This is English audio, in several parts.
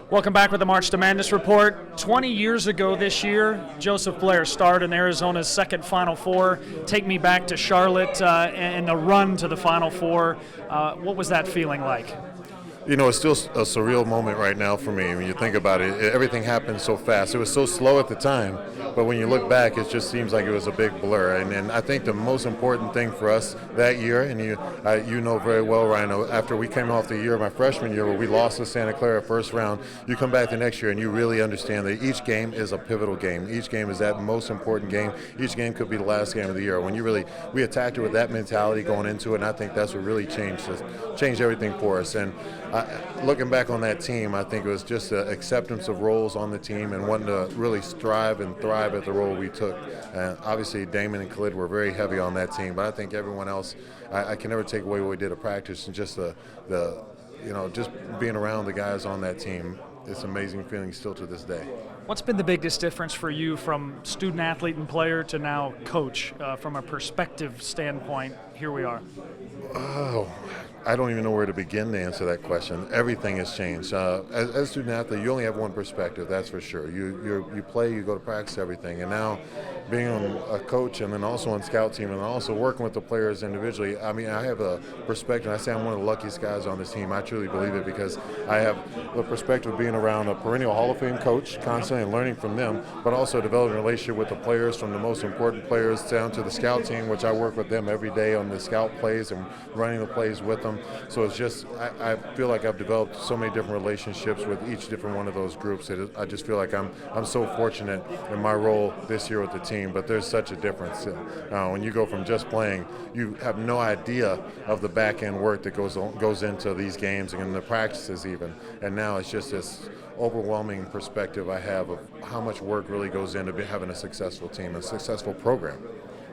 Welcome back with the March to Madness Report. 20 years ago this year, Joseph Blair starred in Arizona's second Final Four. Take me back to Charlotte and the run to the Final Four. What was that feeling like? You know, it's still a surreal moment right now for me. When you think about it, everything happened so fast. It was so slow at the time, but when you look back, it just seems like it was a big blur. And I think the most important thing for us that year, and you know very well, Ryan, after we came off the year, my freshman year, where we lost to Santa Clara first round, you come back the next year and you really understand that each game is a pivotal game. Each game is that most important game. Each game could be the last game of the year. When we attacked it with that mentality going into it, and I think that's what really changed everything for us. And looking back on that team, I think it was just the acceptance of roles on the team and wanting to really strive and thrive at the role we took. Obviously, Damon and Khalid were very heavy on that team, but I think everyone else, I can never take away what we did at practice and just just being around the guys on that team. It's an amazing feeling still to this day. What's been the biggest difference for you from student athlete and player to now coach from a perspective standpoint? Here we are. Oh, I don't even know where to begin to answer that question. Everything has changed. As a student athlete, you only have one perspective, that's for sure. You play, you go to practice, everything. And now being a coach and then also on scout team and also working with the players individually, I mean, I have a perspective. I say I'm one of the luckiest guys on this team. I truly believe it because I have the perspective of being around a perennial Hall of Fame coach constantly and learning from them, but also developing a relationship with the players, from the most important players down to the scout team, which I work with them every day on the scout plays and running the plays with them. So it's just, I feel like I've developed so many different relationships with each different one of those groups. I just feel like I'm so fortunate in my role this year with the team, but there's such a difference. When you go from just playing, you have no idea of the back end work that goes into these games and the practices even. And now it's just this overwhelming perspective I have of how much work really goes into having a successful team, a successful program.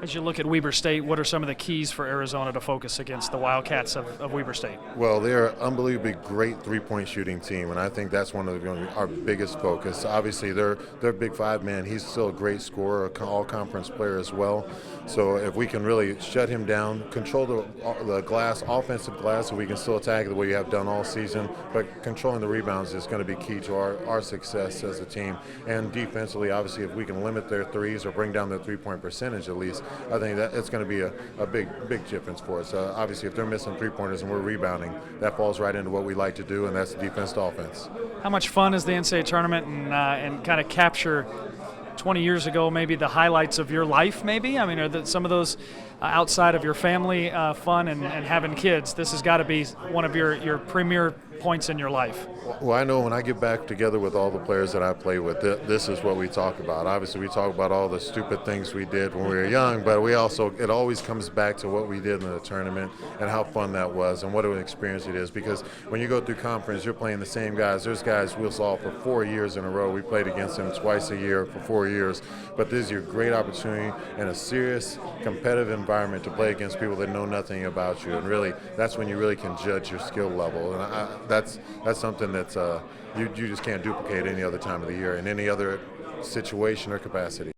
As you look at Weber State, what are some of the keys for Arizona to focus against the Wildcats of Weber State? Well, they're an unbelievably great three-point shooting team, and I think that's one of our biggest focus. Obviously, their big five man, he's still a great scorer, an all-conference player as well. So if we can really shut him down, control the glass, offensive glass, so we can still attack the way we have done all season, but controlling the rebounds is going to be key to our success as a team. And defensively, obviously, if we can limit their threes or bring down their three-point percentage at least, I think that it's going to be a big difference for us. Obviously, if they're missing three-pointers and we're rebounding, that falls right into what we like to do, and that's defense to offense. How much fun is the NCAA Tournament and kind of capture 20 years ago maybe the highlights of your life maybe? I mean, are some of those outside of your family fun and having kids? This has got to be one of your premier points in your life. Well, I know when I get back together with all the players that I play with, this is what we talk about. Obviously, we talk about all the stupid things we did when we were young, but it always comes back to what we did in the tournament and how fun that was and what an experience it is. Because when you go through conference, you're playing the same guys. There's guys we saw for 4 years in a row. We played against them twice a year for 4 years. But this is your great opportunity in a serious competitive environment to play against people that know nothing about you. And really, that's when you really can judge your skill level. And that's something that's you just can't duplicate any other time of the year in any other situation or capacity.